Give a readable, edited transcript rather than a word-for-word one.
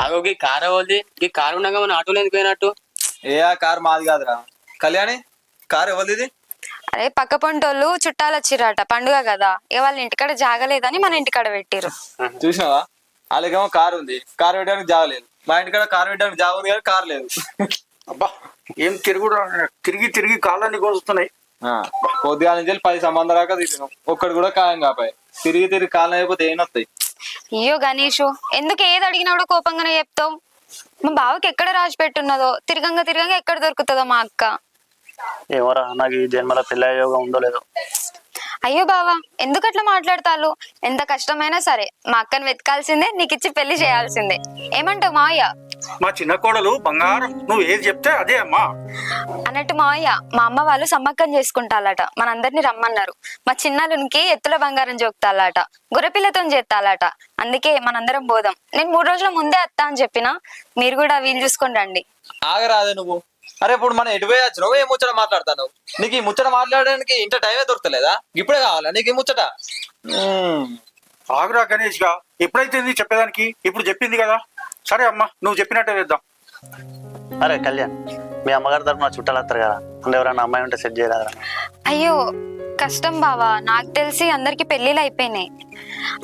ఆగోకి car అవ్వది ఈ car ఉండగా మన ఆటోలో ఎందుకు పోయినట్టు? ఆ కార్ మాది కాదురా. కళ్యాణి, కార్ ఎవరిది ఇది? అరే పక్క పొంటోళ్ళు చుట్టాలు వచ్చిరట, పండుగ కదా, ఇక వాళ్ళ ఇంటికాడ జాగలేదని మన ఇంటికాడ పెట్టిరు. చూసినావా, వాళ్ళకేమో కార్ ఉంది, కార్ పెట్టడానికి జాగలేదు. మా ఇంటికాడ కార్ పెట్టడానికి జాగ ఉంది కానీ కార్ లేదు. అబ్బా ఏం తిరుగుడు, తిరిగి తిరిగి కాళ్ళని కోస్తున్నాయి. పొద్దుగాల నుంచి 10 సంబంధాలు దాకా తిరిగినాం, ఒక్కడు కూడా ఖాయం కాపాయి. తిరిగి తిరిగి కాలం అయిపోతే ఏం వస్తాయి? అయ్యో గణేషు, ఎందుకు ఏది అడిగినా కూడా కోపంగానే చెప్తావు? మా బావకి ఎక్కడ రాసి పెట్టున్నదో తిరగంగా తిరగంగా ఎక్కడ దొరుకుతుందో మా అక్క. ఏమోరా, నాకు ఈ జన్మల పెళ్ళి యోగం ఉందో లేదో. అయ్యో బావా, ఎందుకు అట్లా మాట్లాడతారు? ఎంత కష్టమైనా సరే మా అక్కని వెతకాల్సిందే, నీకు ఇచ్చి పెళ్లి చేయాల్సిందే. ఏమంటావు మావయ్య? మా చిన్న కోడలు బంగారం, నువ్వు ఏది చెప్తే అదే అమ్మా. అన్నట్టు మావయ్య, మా అమ్మ వాళ్ళు సమ్మక్కం చేసుకుంటాలట, మనందరినీ రమ్మన్నారు. మా చిన్నలునికి ఎత్తుల బంగారం జోక్తాలట, గొర్రెపిల్లతో చేస్తాలట. అందుకే మనందరం పోదాం. నేను 3 రోజుల ముందే వస్తా అని చెప్పినా, మీరు కూడా వీలు చూసుకొని రండి. ఆగరాదే నువ్వు. అరే ఇప్పుడు మనం ఎటు పోయి వచ్చినావు, ఏ ముచ్చట మాట్లాడతాను? నీకు ఈ ముచ్చట మాట్లాడడానికి ఇంత టైమే దొరకలేదా? ఇప్పుడే కావాలా నీకు ఈ ముచ్చట? ఆగురా గణేష్ గా, ఎప్పుడైతే చెప్పేదానికి? ఇప్పుడు చెప్పింది కదా, సరే అమ్మా నువ్వు చెప్పినట్టే వేద్దాం. అరే కళ్యాణ్, మీ అమ్మగారి తరఫున చుట్టాలు వస్తారు కదా, అందులో ఎవరైనా అమ్మాయి ఉంటే సెట్ చేయరాదరా? అయ్యో కష్టం బావా, నాకు తెలిసి అందరికి పెళ్లిళ్ళు అయిపోయినాయి.